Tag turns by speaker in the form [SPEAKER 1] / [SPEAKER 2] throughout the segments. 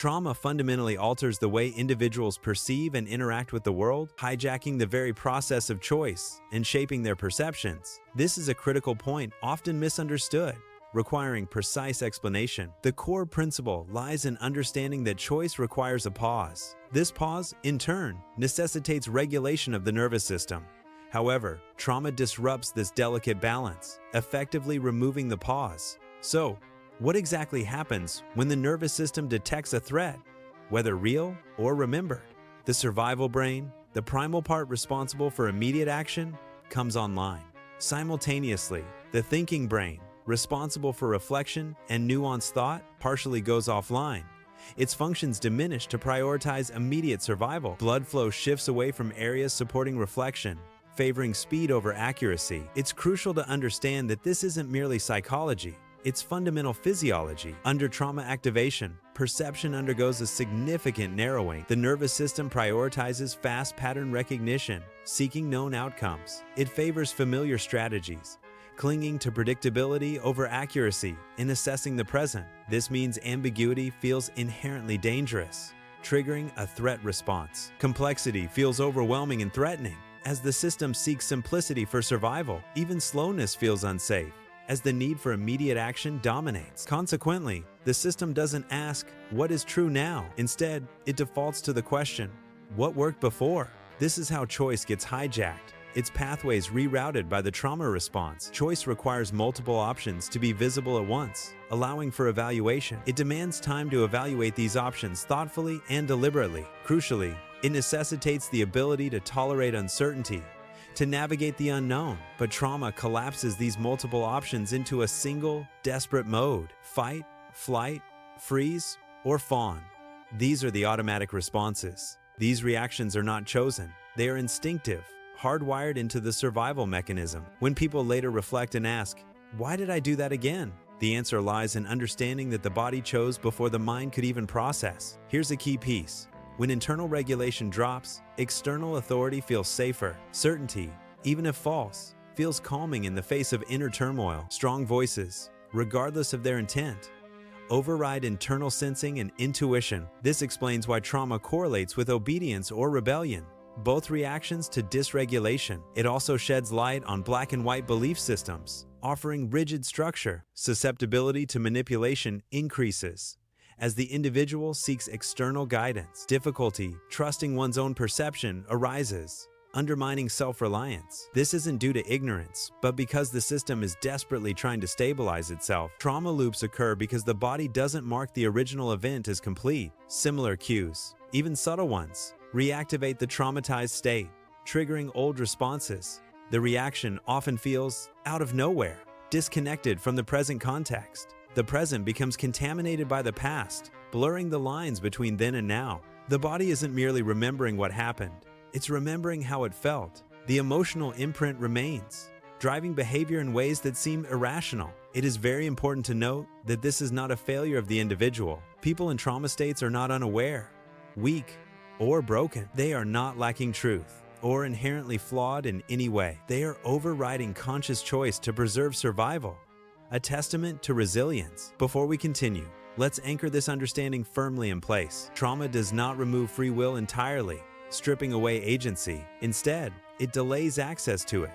[SPEAKER 1] Trauma fundamentally alters the way individuals perceive and interact with the world, hijacking the very process of choice and shaping their perceptions. This is a critical point, often misunderstood, requiring precise explanation. The core principle lies in understanding that choice requires a pause. This pause, in turn, necessitates regulation of the nervous system. However, trauma disrupts this delicate balance, effectively removing the pause. So, what exactly happens when the nervous system detects a threat, whether real or remembered? The survival brain, the primal part responsible for immediate action, comes online. Simultaneously, the thinking brain, responsible for reflection and nuanced thought, partially goes offline. Its functions diminish to prioritize immediate survival. Blood flow shifts away from areas supporting reflection, favoring speed over accuracy. It's crucial to understand that this isn't merely psychology. It's fundamental physiology. Under trauma activation, perception undergoes a significant narrowing. The nervous system prioritizes fast pattern recognition, seeking known outcomes. It favors familiar strategies, clinging to predictability over accuracy in assessing the present. This means ambiguity feels inherently dangerous, triggering a threat response. Complexity feels overwhelming and threatening. As the system seeks simplicity for survival, even slowness feels unsafe, as the need for immediate action dominates. Consequently, the system doesn't ask, "What is true now?" Instead, it defaults to the question, "What worked before?" This is how choice gets hijacked, its pathways rerouted by the trauma response. Choice requires multiple options to be visible at once, allowing for evaluation. It demands time to evaluate these options thoughtfully and deliberately. Crucially, it necessitates the ability to tolerate uncertainty, to navigate the unknown. But trauma collapses these multiple options into a single, desperate mode: fight, flight, freeze, or fawn. These are the automatic responses. These reactions are not chosen. They are instinctive, hardwired into the survival mechanism. When people later reflect and ask, "Why did I do that again?" the answer lies in understanding that the body chose before the mind could even process. Here's a key piece. When internal regulation drops, external authority feels safer. Certainty, even if false, feels calming in the face of inner turmoil. Strong voices, regardless of their intent, override internal sensing and intuition. This explains why trauma correlates with obedience or rebellion, both reactions to dysregulation. It also sheds light on black and white belief systems, offering rigid structure. Susceptibility to manipulation increases as the individual seeks external guidance. Difficulty trusting one's own perception arises, undermining self-reliance. This isn't due to ignorance, but because the system is desperately trying to stabilize itself. Trauma loops occur because the body doesn't mark the original event as complete. Similar cues, even subtle ones, reactivate the traumatized state, triggering old responses. The reaction often feels out of nowhere, disconnected from the present context. The present becomes contaminated by the past, blurring the lines between then and now. The body isn't merely remembering what happened, it's remembering how it felt. The emotional imprint remains, driving behavior in ways that seem irrational. It is very important to note that this is not a failure of the individual. People in trauma states are not unaware, weak, or broken. They are not lacking truth or inherently flawed in any way. They are overriding conscious choice to preserve survival, a testament to resilience. Before we continue, let's anchor this understanding firmly in place. Trauma does not remove free will entirely, stripping away agency. Instead, it delays access to it,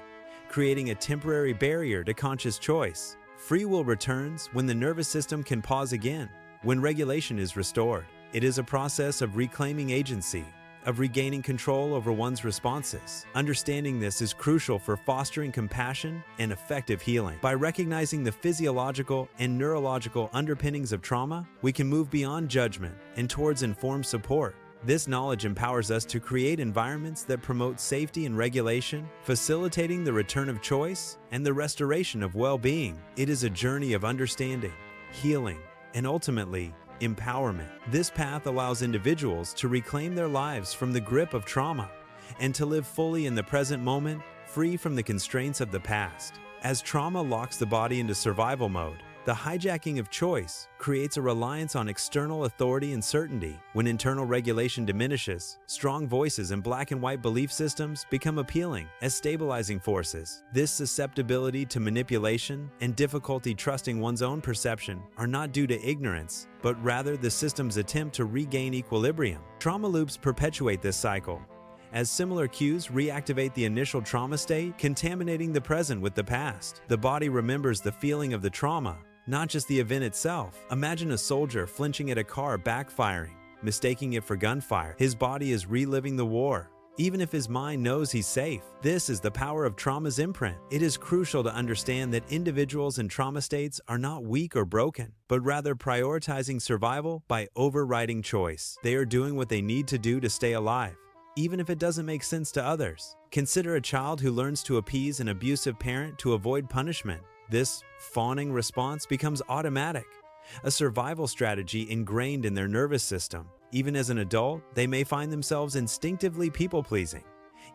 [SPEAKER 1] creating a temporary barrier to conscious choice. Free will returns when the nervous system can pause again, when regulation is restored. It is a process of reclaiming agency, of regaining control over one's responses. Understanding this is crucial for fostering compassion and effective healing. By recognizing the physiological and neurological underpinnings of trauma, we can move beyond judgment and towards informed support. This knowledge empowers us to create environments that promote safety and regulation, facilitating the return of choice and the restoration of well-being. It is a journey of understanding, healing, and ultimately, empowerment. This path allows individuals to reclaim their lives from the grip of trauma and to live fully in the present moment, free from the constraints of the past. As trauma locks the body into survival mode, The hijacking of choice creates a reliance on external authority and certainty. When internal regulation diminishes, strong voices and black and white belief systems become appealing as stabilizing forces. This susceptibility to manipulation and difficulty trusting one's own perception are not due to ignorance, but rather the system's attempt to regain equilibrium. Trauma loops perpetuate this cycle, as similar cues reactivate the initial trauma state, contaminating the present with the past. The body remembers the feeling of the trauma, not just the event itself. Imagine a soldier flinching at a car backfiring, mistaking it for gunfire. His body is reliving the war, even if his mind knows he's safe. This is the power of trauma's imprint. It is crucial to understand that individuals in trauma states are not weak or broken, but rather prioritizing survival by overriding choice. They are doing what they need to do to stay alive, even if it doesn't make sense to others. Consider a child who learns to appease an abusive parent to avoid punishment. This fawning response becomes automatic, a survival strategy ingrained in their nervous system. Even as an adult, they may find themselves instinctively people-pleasing,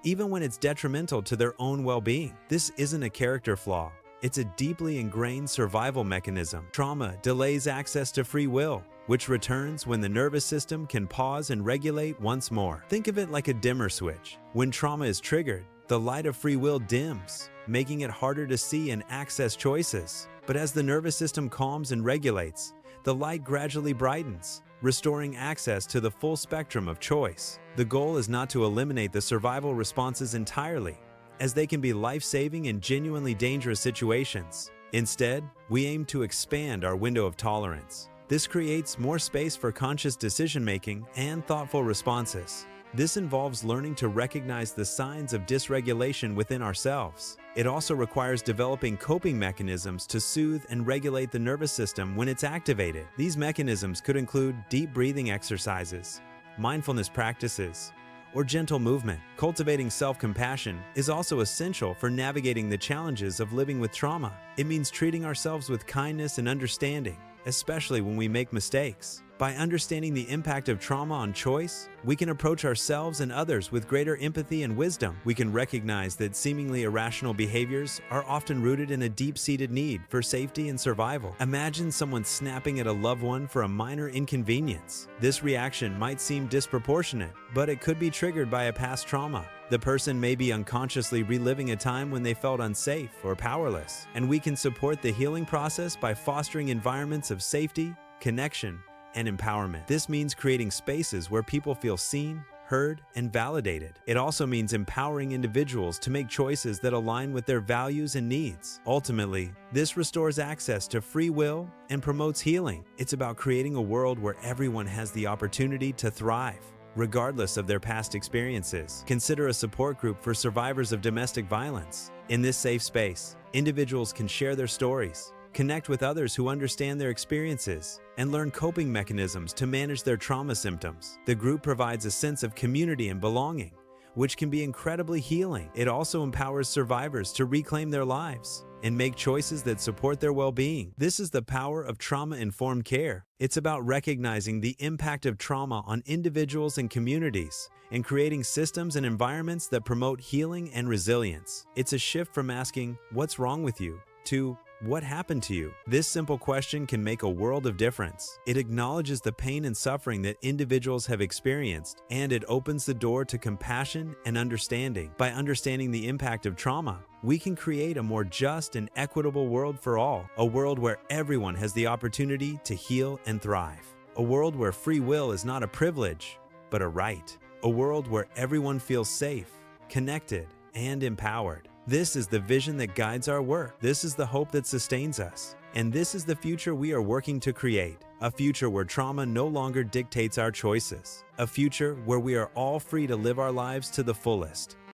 [SPEAKER 1] even when it's detrimental to their own well-being. This isn't a character flaw. It's a deeply ingrained survival mechanism. Trauma delays access to free will, which returns when the nervous system can pause and regulate once more. Think of it like a dimmer switch. When trauma is triggered, the light of free will dims, making it harder to see and access choices. But as the nervous system calms and regulates, the light gradually brightens, restoring access to the full spectrum of choice. The goal is not to eliminate the survival responses entirely, as they can be life-saving in genuinely dangerous situations. Instead, we aim to expand our window of tolerance. This creates more space for conscious decision-making and thoughtful responses. This involves learning to recognize the signs of dysregulation within ourselves. It also requires developing coping mechanisms to soothe and regulate the nervous system when it's activated. These mechanisms could include deep breathing exercises, mindfulness practices, or gentle movement. Cultivating self-compassion is also essential for navigating the challenges of living with trauma. It means treating ourselves with kindness and understanding, especially when we make mistakes. By understanding the impact of trauma on choice, we can approach ourselves and others with greater empathy and wisdom. We can recognize that seemingly irrational behaviors are often rooted in a deep-seated need for safety and survival. Imagine someone snapping at a loved one for a minor inconvenience. This reaction might seem disproportionate, but it could be triggered by a past trauma. The person may be unconsciously reliving a time when they felt unsafe or powerless, and we can support the healing process by fostering environments of safety, connection, and empowerment. This means creating spaces where people feel seen, heard, and validated. It also means empowering individuals to make choices that align with their values and needs. Ultimately, this restores access to free will and promotes healing. It's about creating a world where everyone has the opportunity to thrive, regardless of their past experiences. Consider a support group for survivors of domestic violence. In this safe space, individuals can share their stories, connect with others who understand their experiences, and learn coping mechanisms to manage their trauma symptoms. The group provides a sense of community and belonging, which can be incredibly healing. It also empowers survivors to reclaim their lives and make choices that support their well-being. This is the power of trauma-informed care. It's about recognizing the impact of trauma on individuals and communities and creating systems and environments that promote healing and resilience. It's a shift from asking, "What's wrong with you?" to "What happened to you?" This simple question can make a world of difference. It acknowledges the pain and suffering that individuals have experienced, and it opens the door to compassion and understanding. By understanding the impact of trauma, we can create a more just and equitable world for all, a world where everyone has the opportunity to heal and thrive, a world where free will is not a privilege, but a right, a world where everyone feels safe, connected, and empowered. This is the vision that guides our work. This is the hope that sustains us. And this is the future we are working to create. A future where trauma no longer dictates our choices. A future where we are all free to live our lives to the fullest.